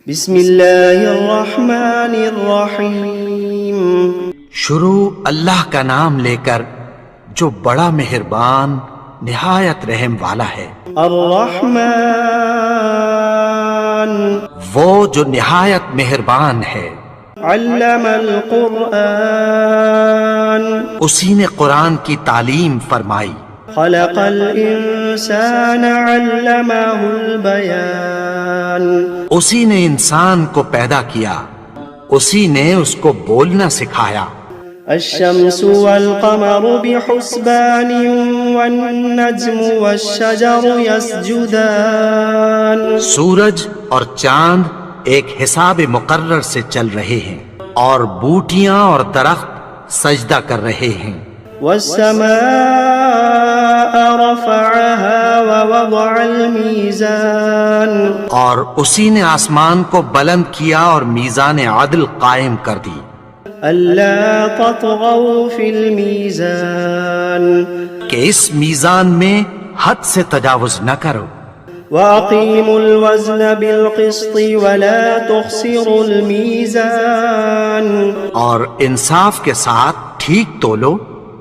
بسم اللہ الرحمن الرحیم۔ شروع اللہ کا نام لے کر جو بڑا مہربان نہایت رحم والا ہے۔ الرحمن وہ جو نہایت مہربان ہے۔ علم القرآن اسی نے قرآن کی تعلیم فرمائی۔ خلق الانسان علمہ البیان اسی نے انسان کو پیدا کیا، اسی نے اس کو بولنا سکھایا۔ الشمس والقمر بحسبان والنجم والشجر يسجدان سورج اور چاند ایک حساب مقرر سے چل رہے ہیں، اور بوٹیاں اور درخت سجدہ کر رہے ہیں۔ والسماء رفعها ووضع الميزان اور اسی نے آسمان کو بلند کیا اور میزان عدل قائم کر دی۔ ألا تطغوا في الميزان کہ اس میزان میں حد سے تجاوز نہ کرو۔ وأقيموا الوزن بالقسط ولا تخسروا الميزان اور انصاف کے ساتھ ٹھیک تولو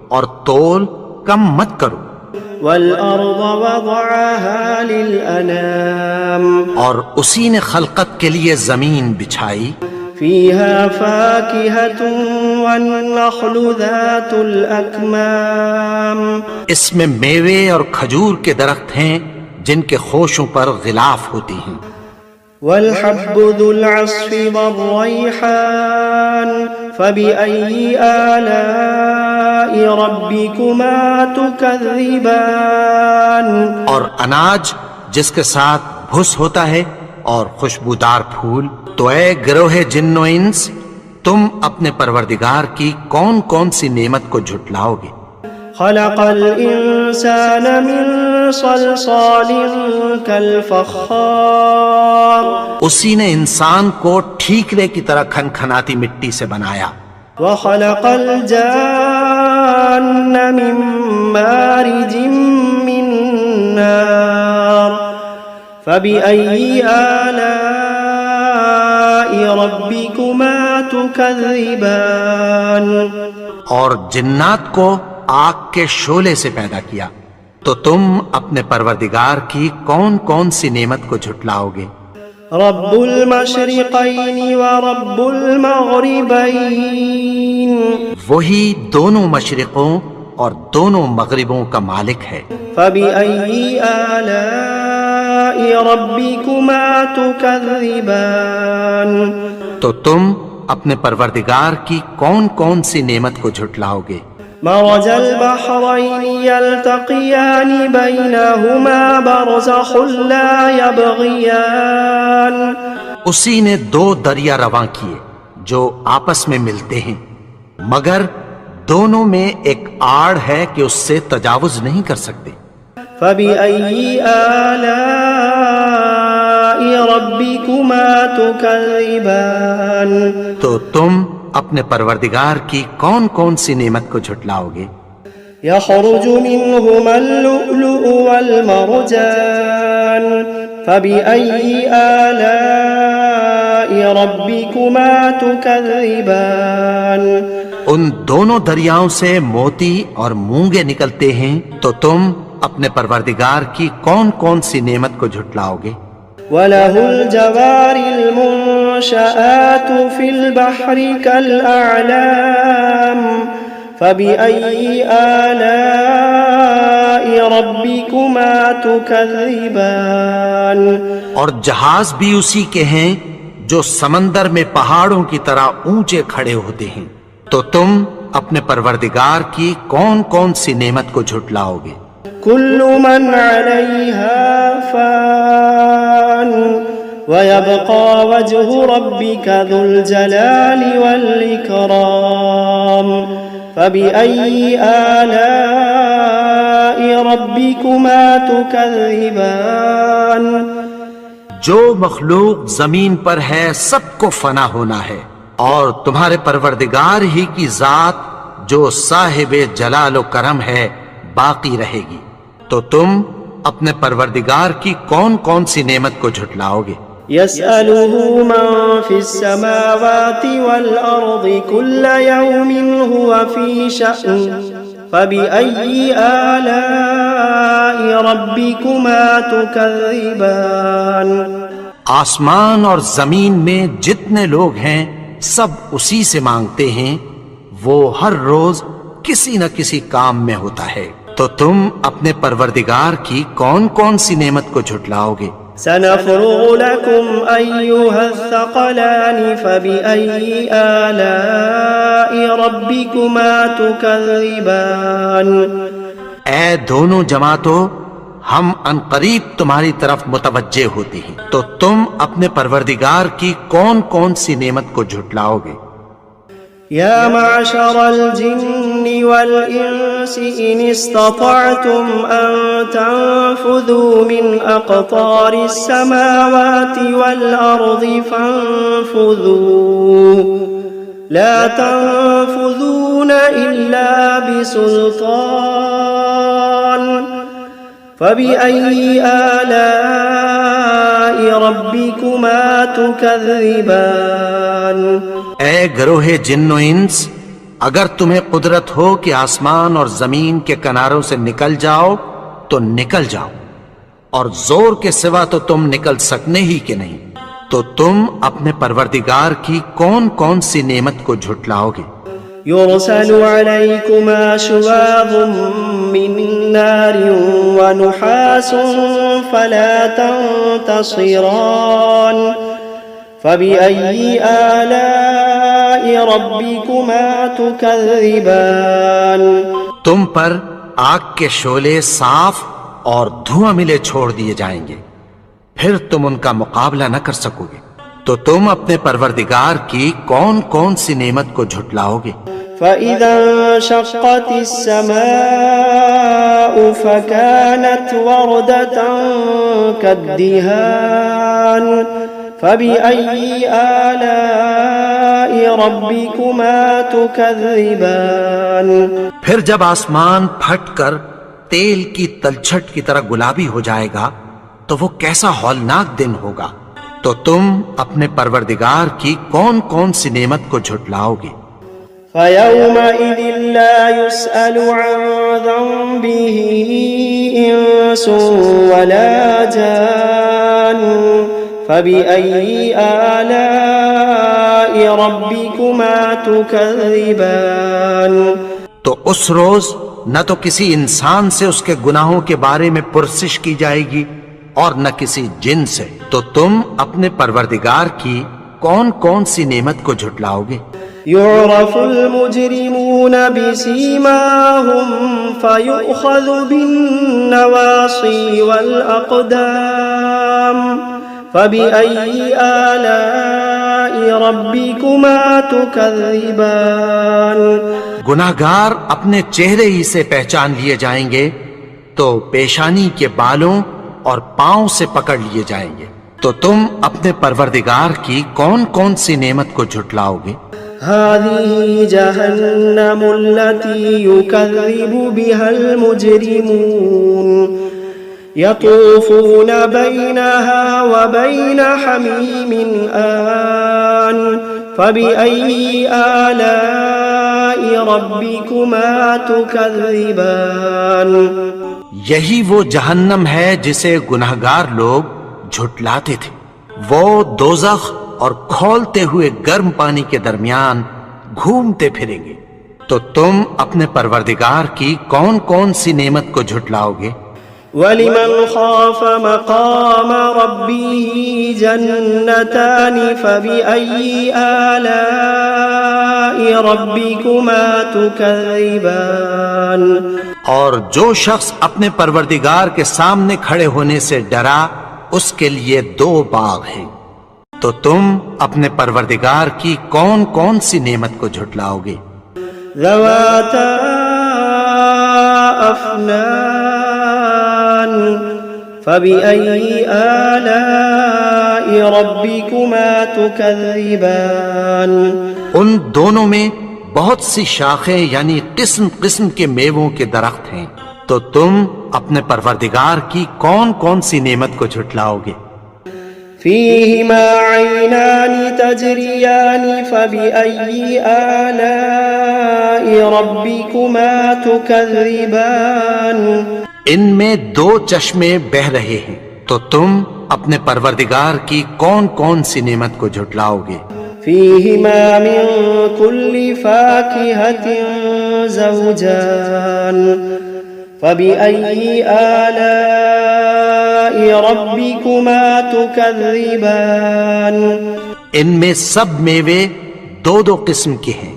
اور تول کم مت کرو۔ والأرض وضعها للأنام اور اسی نے خلقت کے لیے زمین بچھائی، فيها فاكهة والنخل ذات الأكمام اس میں میوے اور کھجور کے درخت ہیں جن کے خوشوں پر غلاف ہوتی ہیں۔ والحب ذو العصف والريحان فبأي آلاء ربكما تكذبان اور اناج جس کے ساتھ بھس ہوتا ہے اور خوشبودار پھول، تو اے گروہ جن و انس، تم اپنے پروردگار کی کون کون سی نعمت کو جھٹلاؤ گے؟ خلق الإنسان من صلصال كالفخار اسی نے انسان کو ٹھیکرے کی طرح کھنکھناتی مٹی سے بنایا۔ وخلق الجان من مارج من نار فبأي آلاء ربكما تكذبان اور جنات کو آگ کے شعلے سے پیدا کیا، تو تم اپنے پروردگار کی کون کون سی نعمت کو جھٹلاؤ گے؟ رب المشرقین ورب المغربین وہی دونوں مشرقوں اور دونوں مغربوں کا مالک ہے۔ فبأي آلاء ربكما تكذبان تو تم اپنے پروردگار کی کون کون سی نعمت کو جھٹلاؤ گے؟ مرج البحرين يلتقيان بينهما برزخ لا يبغيان اسی نے دو دریا رواں کیے جو آپس میں ملتے ہیں، مگر دونوں میں ایک آڑ ہے کہ اس سے تجاوز نہیں کر سکتے۔ فبأي آلاء ربكما تكذبان تو تم اپنے پروردگار کی کون کون سی نعمت کو جھٹلاؤ گے؟ يخرج منهما اللؤلؤ والمرجان فبأي آلاء ربكما تكذبان ان دونوں دریاؤں سے موتی اور مونگے نکلتے ہیں، تو تم اپنے پروردگار کی کون کون سی نعمت کو جھٹلاؤ گے؟ وَلَهُ الْجَوَارِ الْمُنشَآتُ فِي الْبَحْرِ كَالْأَعْلَامِ فَبِأَيِّ آلَاءِ رَبِّكُمَا تُكَذِّبَانِ اور جہاز بھی اسی کے ہیں جو سمندر میں پہاڑوں کی طرح اونچے کھڑے ہوتے ہیں، تو تم اپنے پروردگار کی کون کون سی نعمت کو جھٹلاؤ گے؟ كل من عليها فان ويبقى وجه ربك ذو الجلال والإكرام فبأي آلاء ربكما تكذبان جو مخلوق زمین پر ہے سب کو فنا ہونا ہے، اور تمہارے پروردگار ہی کی ذات جو صاحب جلال و کرم ہے باقی رہے گی، تو تم اپنے پروردگار کی کون کون سی نعمت کو جھٹلاؤ گے؟ يسأله من في السماوات والأرض كل يوم هو في شأن فبأي آلاء ربكما تكذبان آسمان اور زمین میں جتنے لوگ ہیں سب اسی سے مانگتے ہیں، وہ ہر روز کسی نہ کسی کام میں ہوتا ہے، تو تم اپنے پروردگار کی کون کون سی نعمت کو جھٹلاؤ گے؟ سنفرغ لكم أيها الثقلان فبأي آلاء ربكما تكذبان اے دونوں جماعتوں، ہم عنقریب تمہاری طرف متوجہ ہوتے ہیں، تو تم اپنے پروردگار کی کون کون سی نعمت کو جھٹلاؤ گے؟ يا معشر الجن والإنس إن استطعتم أن تنفذوا من أقطار السماوات والأرض فانفذوا لا تنفذون إلا بسلطان فبأي آلاء ربكما تكذبان اے گروہ جن و انس، اگر تمہیں قدرت ہو کہ آسمان اور زمین کے کناروں سے نکل جاؤ تو نکل جاؤ، اور زور کے سوا تو تم نکل سکنے ہی کہ نہیں، تو تم اپنے پروردگار کی کون کون سی نعمت کو جھٹلاؤ گے؟ يرسل عليكما شواظ من نار ونحاس فلا تنتصران فبأي آلاء ربكما تكذبان تم پر آگ کے شعلے صاف اور دھواں ملے چھوڑ دیے جائیں گے، پھر تم ان کا مقابلہ نہ کر سکو گے، تو تم اپنے پروردگار کی کون کون سی نعمت کو جھٹلاؤ گے؟ فإذا انشقت السماء فكانت وردة كالدهان فبأي آلاء ربكما تكذبان پھر جب آسمان پھٹ کر تیل کی تلچھٹ کی طرح گلابی ہو جائے گا تو وہ کیسا ہولناک دن ہوگا، تو تم اپنے پروردگار کی کون کون سی نعمت کو جھٹلاؤ گے؟ فيومئذ لا يسأل عن ذنبه إنس ولا جان فبأي آلاء ربكما تكذبان تو اس روز نہ تو کسی انسان سے اس کے گناہوں کے بارے میں پرسش کی جائے گی اور نہ کسی جن سے، تو تم اپنے پروردگار کی کون کون سی نعمت کو جھٹلاؤ گے؟ يعرف المجرمون بسيماهم فيؤخذ بالنواصي والأقدام فبأي آلاء ربكما تكذبان گناہگار اپنے چہرے ہی سے پہچان لیے جائیں گے تو پیشانی کے بالوں اور پاؤں سے پکڑ لیے جائیں گے، تو تم اپنے پروردگار کی کون کون سی نعمت کو جھٹلاؤ گے؟ هذه جهنم التي يكذب بها المجرمون يطوفون بينها وبين حميم آن فبأي آلاء ربكما تكذبان یہی وہ جہنم ہے جسے گناہگار لوگ جھٹلاتے تھے، وہ دوزخ اور کھولتے ہوئے گرم پانی کے درمیان گھومتے پھریں گے، تو تم اپنے پروردگار کی کون کون سی نعمت کو جھٹلاؤ گے؟ وَلِمَنْ خَافَ مَقَامَ رَبِّهِ جَنَّتَانِ فَبِأَيِّ آلَاءِ رَبِّكُمَا تُكَذِّبَانِ اور جو شخص اپنے پروردگار کے سامنے کھڑے ہونے سے ڈرا اس کے لیے دو باغ ہیں، تو تم اپنے پروردگار کی کون کون سی نعمت کو جھٹلاؤ گے؟ ذواتا افنان فبأي آلاء ربكما تكذبان ان دونوں میں بہت سی شاخیں یعنی قسم قسم کے میووں کے درخت ہیں، تو تم اپنے پروردگار کی کون کون سی نعمت کو جھٹلاؤ گے؟ فيهما عينان تجريان فبأي آلاء ربكما تكذبان ان میں دو چشمے بہ رہے ہیں، تو تم اپنے پروردگار کی کون کون سی نعمت کو جھٹلاؤ گے؟ فيهما من كل فاكهة زوجان فبأي آلاء ربكما تكذبان ان میں سب میوے دو دو قسم کے ہیں،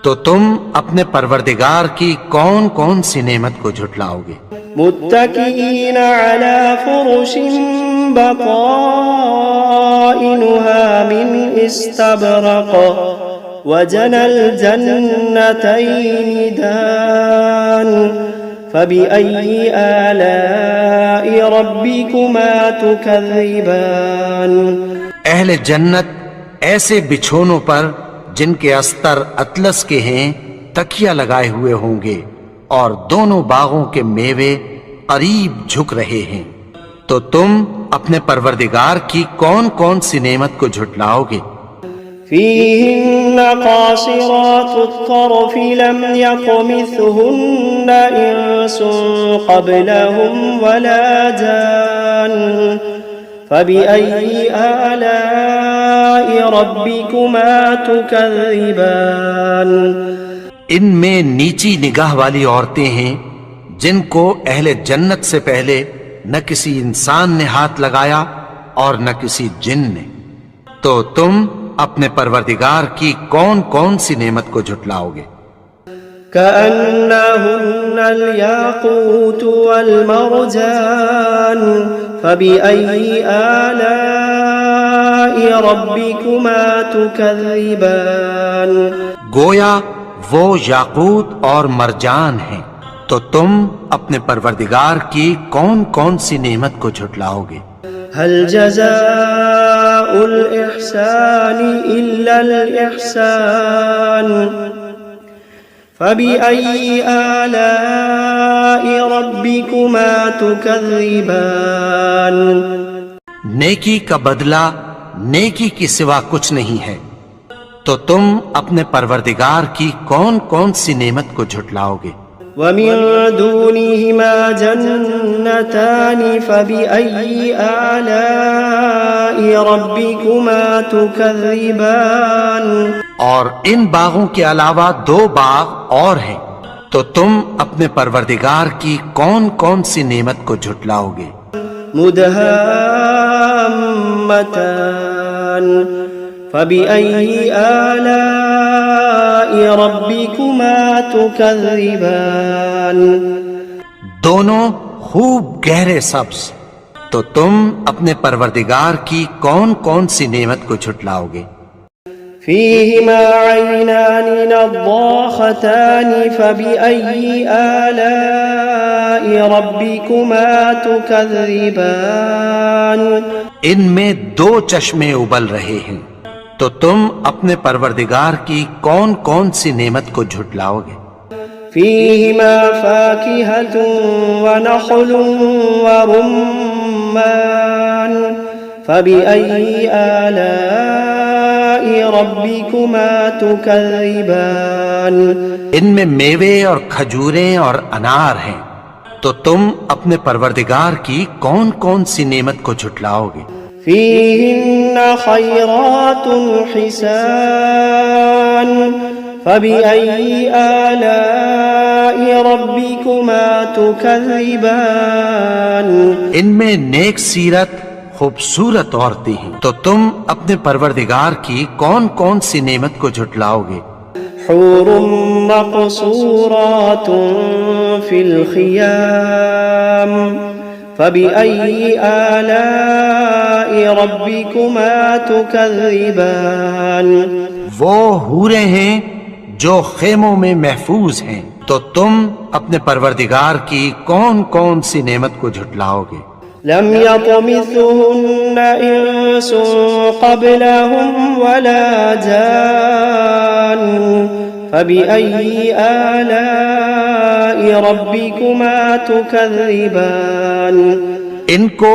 تو تم اپنے پروردگار کی کون کون سی نعمت کو جھٹلاؤ گے؟ متكئين على فرش بطائنها من استبرق وجنى الجنتين دان فبأي آلاء ربكما تكذبان اہل جنت ایسے بچھونوں پر جن کے استر اطلس کے ہیں تکیہ لگائے ہوئے ہوں گے، اور دونوں باغوں کے میوے قریب جھک رہے ہیں، تو تم اپنے پروردگار کی کون کون سی نعمت کو جھٹلاؤ گے؟ فيهن قاصرات الطرف لم يطمثهن إنس قبلهم ولا جان فبأي آلاء ربكما تكذبان ان میں نیچی نگاہ والی عورتیں ہیں جن کو اہل جنت سے پہلے نہ کسی انسان نے ہاتھ لگایا اور نہ کسی جن نے، تو تم اپنے پروردگار کی کون کون سی نعمت کو جھٹلاؤ گے؟ كأنهن الياقوت والمرجان فبأي آلاء ربكما تكذبان گویا وہ یاقوت اور مرجان ہیں، تو تم اپنے پروردگار کی کون کون سی نعمت کو جھٹلاؤ گے؟ هل جزاء الإحسان إلا الإحسان فبأي آلاء ربكما تكذبان نیکی کا بدلہ نیکی کی سوا کچھ نہیں ہے، تو تم اپنے پروردگار کی کون کون سی نعمت کو جھٹلاؤ گے؟ ومن دونهما جنتان فبأي آلاء ربكما تكذبان اور ان باغوں کے علاوہ دو باغ اور ہیں، تو تم اپنے پروردگار کی کون کون سی نعمت کو جھٹلاؤ گے؟ مدهامتان فبأي آلاء ربكما تكذبان دونوں خوب گہرے سبز، تو تم اپنے پروردگار کی کون کون سی نعمت کو جھٹلاؤ گے؟ فيهما عينان نضاختان فبأي آلاء ربكما تكذبان ان میں دو چشمے ابل رہے ہیں، تو تم اپنے پروردگار کی کون کون سی نعمت کو جھٹلاؤ گے؟ فيهما فاكهة ونخل ورمان فبأي آلاء ربكما تكذبان ان میں میوے اور کھجوریں اور انار ہیں، تو تم اپنے پروردگار کی کون کون سی نعمت کو جھٹلاؤ گے؟ فيهن خيرات حسان فبأي آلاء ربكما تكذبان ان میں نیک سیرت خوبصورت عورتیں ہیں، تو تم اپنے پروردگار کی کون کون سی نعمت کو جھٹلاؤ گے؟ حور مقصورات في الخيام فبأي آلاء ربكما تكذبان وہ حوریں ہیں جو خیموں میں محفوظ ہیں، تو تم اپنے پروردگار کی کون کون سی نعمت کو جھٹلاؤ گے؟ لم يطمثهن إنس قبلهم ولا جان فبأي آلاء ربكما تكذبان ان کو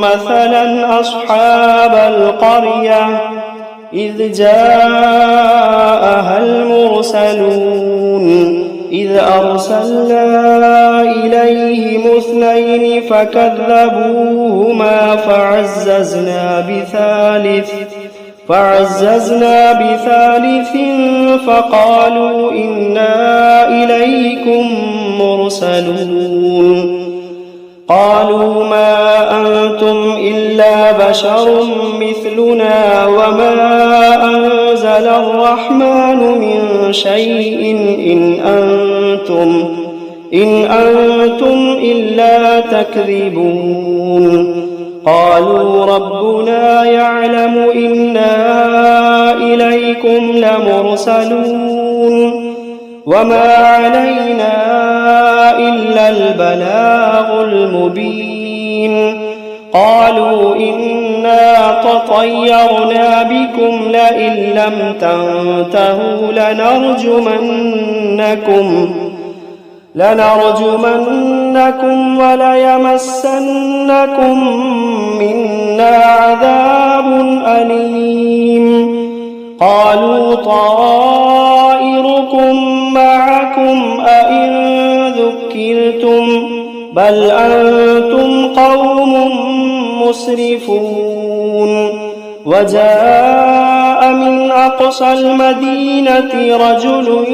مثلا أصحاب القرية إذ جاءها المرسلون إذ أرسلنا إليهم اثنين فكذبوهما فعززنا بثالث فقالوا إنا إليكم مرسلون. قالوا ما أنتم إلا بشر مثلنا وما أنزل الرحمن من شيء إن أنتم إلا تكذبون. قالوا ربنا يعلم إنا إليكم لمرسلون وما علينا إلا البلاغ المبين. قالوا إنا تطيرنا بكم لئن لم تنتهوا لنرجمنكم وليمسنكم منا عذاب أليم. قالوا طائركم معكم أئن ذكرتم بل أنتم قوم مسرفون. وجاء من أقصى المدينة رجل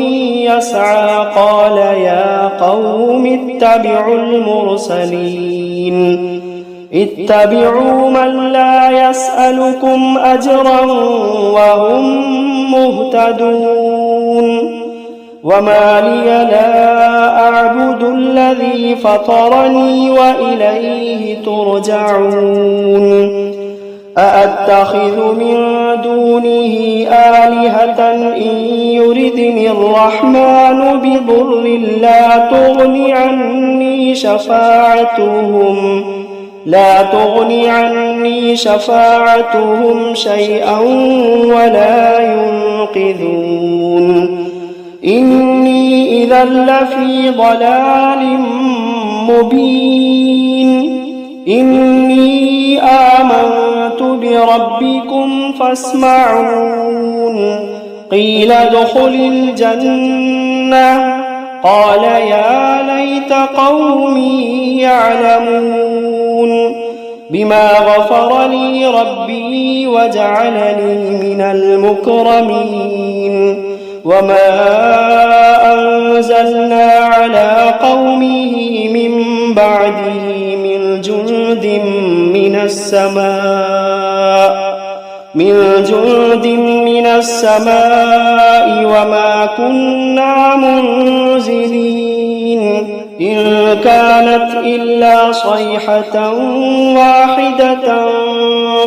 يسعى قال يا قوم اتبعوا المرسلين اتبعوا من لا يسألكم أجرا وهم مهتدون. وما لي لا أعبد الذي فطرني وإليه ترجعون. أأتخذ من دونه آلهة إن يردني الرحمن بضر لا تغني عني شفاعتهم شيئا ولا ينقذون إني إذا لفي ضلال مبين إني آمنت بربكم فاسمعون قيل ادخل الجنة قال يا ليت قومي يعلمون بما غفر لي ربي وجعلني من المكرمين وما أنزلنا على قومه من بعده من جند من السماء وما كنا منزلين إن كانت إلا صيحة واحدة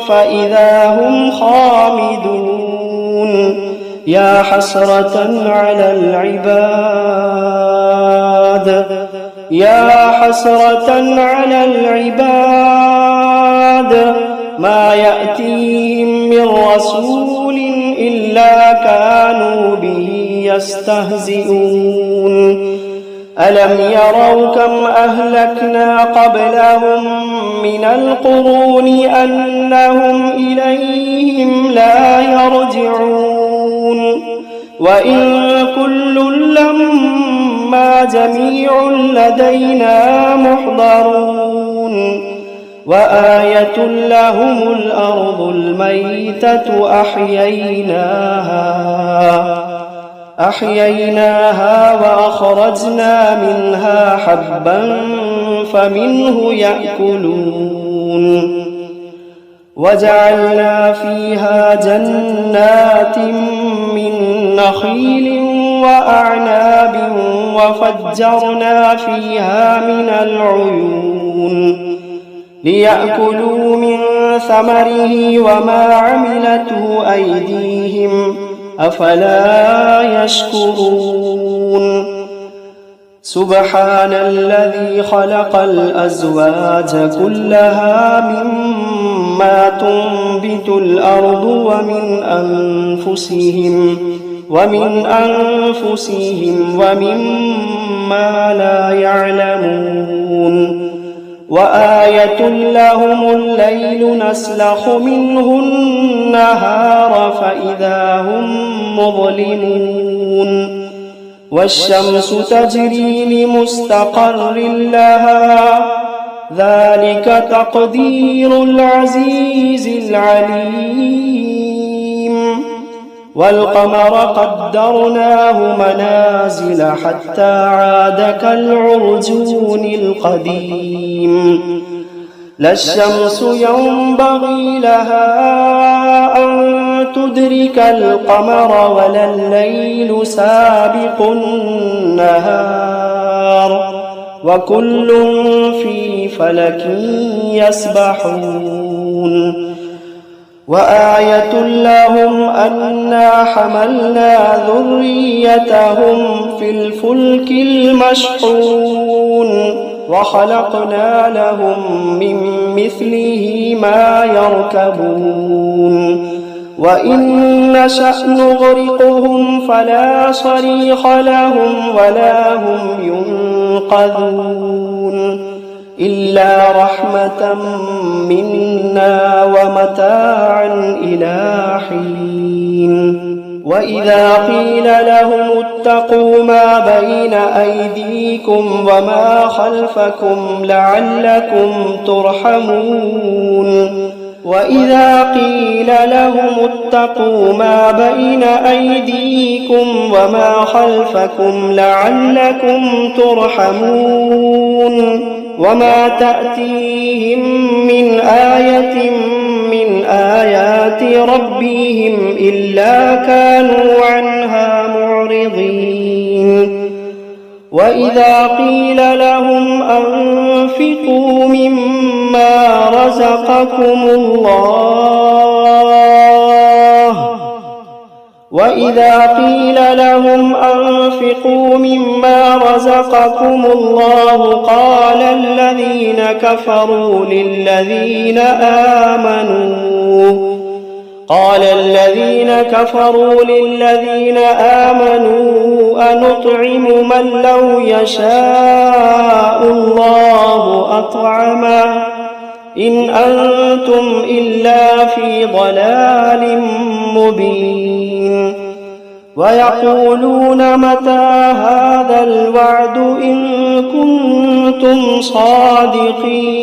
فإذا هم خامدون يا حسرة على العباد ما يأتيهم من رسول إلا كانوا به يستهزئون ألم يروا كم أهلكنا قبلهم من القرون أنهم إليهم لا يرجعون وإن كل لما جميع لدينا محضرون وآية لهم الأرض الميتة أحييناها وأخرجنا منها حبا فمنه يأكلون وجعلنا فيها جنات من نخيل وأعناب وفجرنا فيها من العيون ليأكلوا من ثمره وما عملته أيديهم أفلا يشكرون سبحان الذي خلق الأزواج كلها مما تنبت الأرض ومن أنفسهم ومما لا يعلمون وآية لهم الليل نسلخ منه النهار فإذا هم مظلمون والشمس تجري لمستقر لها ذلك تقدير العزيز العليم والقمر قدرناه منازل حتى عاد كالعرجون القديم لا الشمس ينبغي لها أن تدرك القمر ولا الليل سابق النهار وكل في فلك يسبحون وآية لهم أنا حملنا ذريتهم في الفلك المشحون وخلقنا لهم من مثله ما يركبون وإن نشأ نغرقهم فلا صريخ لهم ولا هم ينقذون إلا رحمة منا ومتاعا إلى حين وإذا قيل لهم اتقوا ما بين أيديكم وما خلفكم لعلكم ترحمون وإذا قيل لهم اتقوا ما بين أيديكم وما خلفكم لعلكم ترحمون وما تأتيهم من آية من آيات ربهم إلا كانوا عنها معرضين وإذا قيل لهم أنفقوا مما رزقكم الله قال الذين كفروا للذين آمنوا أنطعم من لو يشاء الله أطعمه إن أنتم إلا في ضلال مبين ويقولون متى هذا الوعد إن كنتم صادقين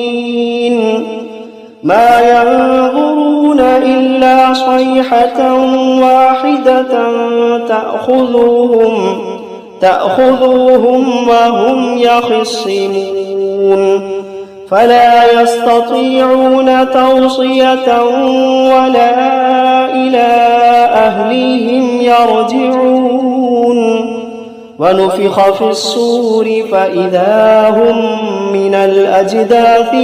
ما ينظرون إلا صيحة واحدة تأخذوهم وهم يخصمون فلا يستطيعون توصية ولا إلى أهلهم يرجعون ونفخ في الصور فإذا هم من الأجداث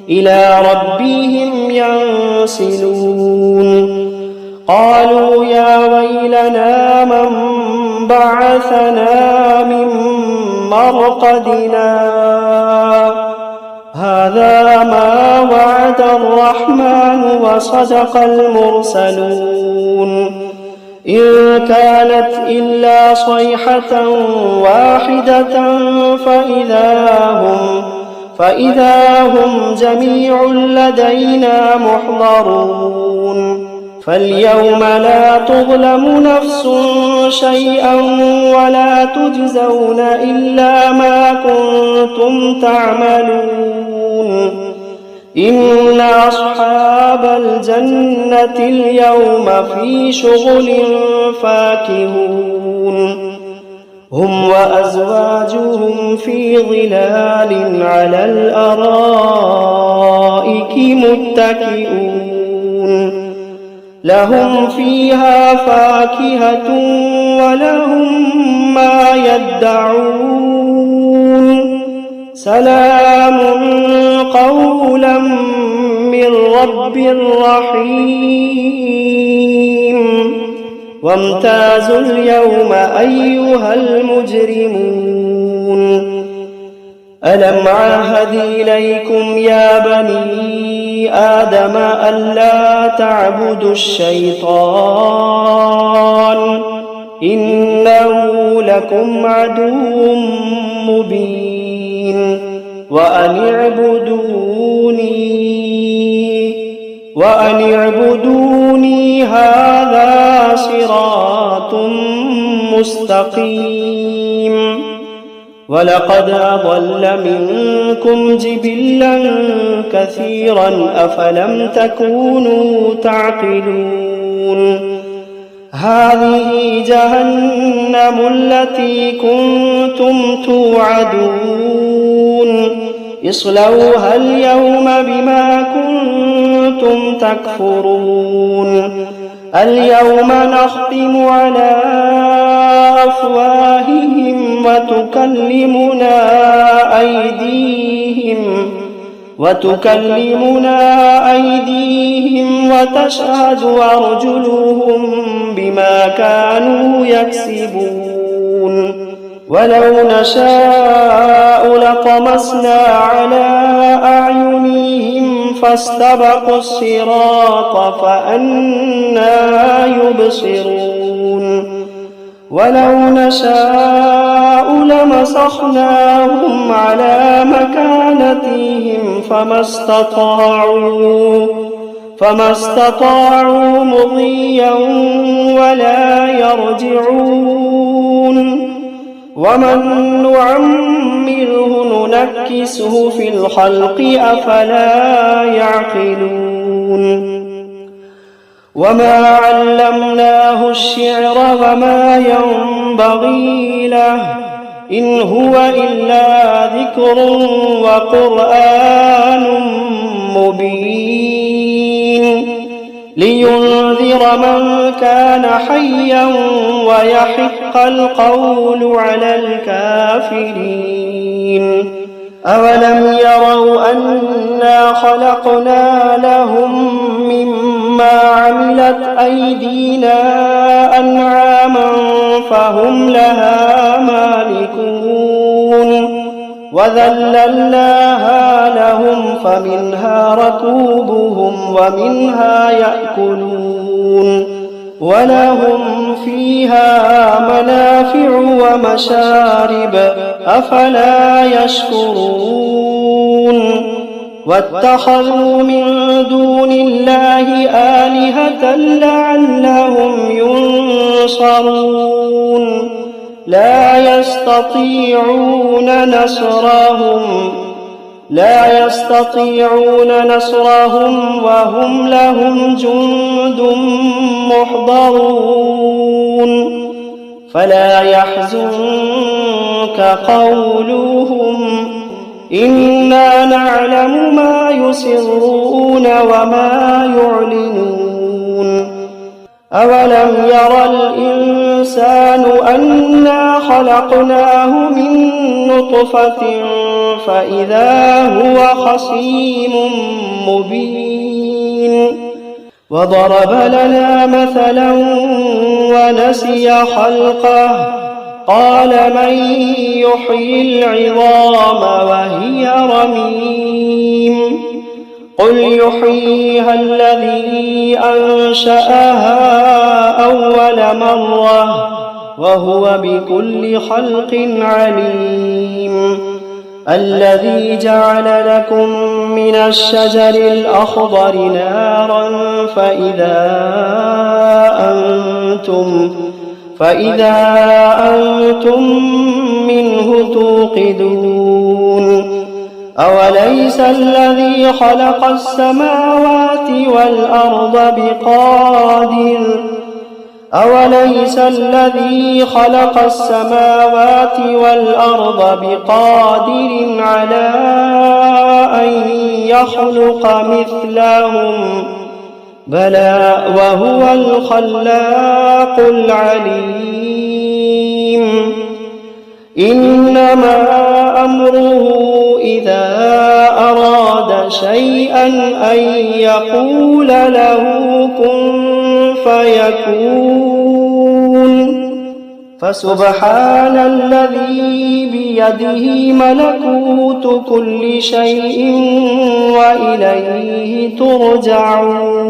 إلى ربهم ينسلون قالوا يا ويلنا من بعثنا من مرقدنا هذا ما وعد الرحمن وصدق المرسلون إن كانت إلا صيحة واحدة فإذا هم جميع لدينا محضرون فاليوم لا تظلم نفس شيئا ولا تجزون إلا ما كنتم تعملون إن أصحاب الجنة اليوم في شغل فاكهون هم وأزواجهم في ظلال على الأرائك متكئون لهم فيها فاكهة ولهم ما يدعون سلام قولا من رب رحيم وامتازوا اليوم أيها المجرمون ألم عاهد إليكم يا بني آدم ألا تعبدوا الشيطان إنه لكم عدو مبين وأن اعبدوني هذا صراط مستقيم ولقد أضل منكم جبلا كثيرا أفلم تكونوا تعقلون هذه جهنم التي كنتم توعدون اصلوها اليوم بما كنتم تكفرون اليوم نختم على أفواههم وتكلمنا أيديهم وتشهد أرجلهم بما كانوا يكسبون ولو نشاء لطمسنا على أعينهم فاستبقوا الصراط فأنى يبصرون ولو نشاء لمسخناهم على مكانتهم فما استطاعوا مضيا ولا يرجعون ومن نعمره ننكسه في الخلق أفلا يعقلون وما علمناه الشعر وما ينبغي له إن هو إلا ذكر وقرآن مبين لينذر من كان حيا ويحق القول على الكافرين. أولم يروا أنا خلقنا لهم مما عملت أيدينا أنعاما فهم لها مالكون وذللناها لهم فمنها ركوبهم ومنها يأكلون ولهم فيها منافع ومشارب أفلا يشكرون. واتخذوا من دون الله آلهة لعلهم ينصرون لا يستطيعون نصرهم وهم لهم جند محضرون. فلا يحزنك قولهم إنا نعلم ما يسرون وما يعلنون. أولم ير الإنسان أنا خلقناه من نطفة فإذا هو خصيم مبين. وضرب لنا مثلا ونسي خلقه قال من يحيي العظام وهي رميم قل يحييها الذي أنشأها أول مرة وهو بكل خلق عليم. الذي جعل لكم من الشجر الأخضر نارا فإذا أنتم منه توقدون. أوليس الذي خلق السماوات والأرض بقادر على أن يخلق مثلهم بلى وهو الخلاق العليم. إنما أمره إذا أراد شيئا أن يقول له كن فيكون. فسبحان الذي بيده ملكوت كل شيء وإليه ترجعون.